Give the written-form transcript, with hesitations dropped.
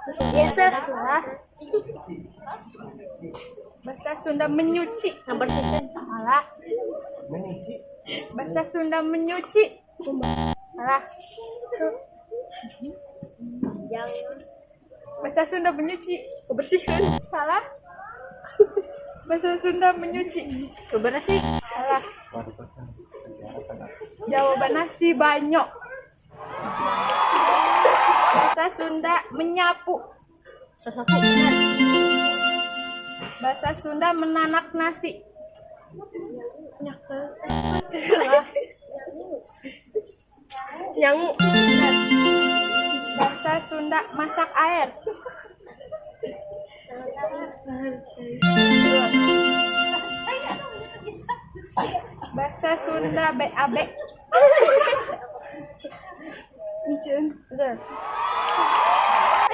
Biasa. Salah. Bahasa Sunda menyuci. Membersihkan. Salah. Bahasa Sunda menyuci. Salah. Yang Bahasa Sunda menyuci. membersihkan. Salah. Bahasa Sunda menyuci. Membersih. Salah. Jawabannya si banyak. Bahasa Sunda menyapu. Sasapu. Benar. Bahasa Sunda menanak nasi. Salah. Nyangu. Benar. Bahasa Sunda masak air. Bahasa Sunda BAB. Micen. Benar.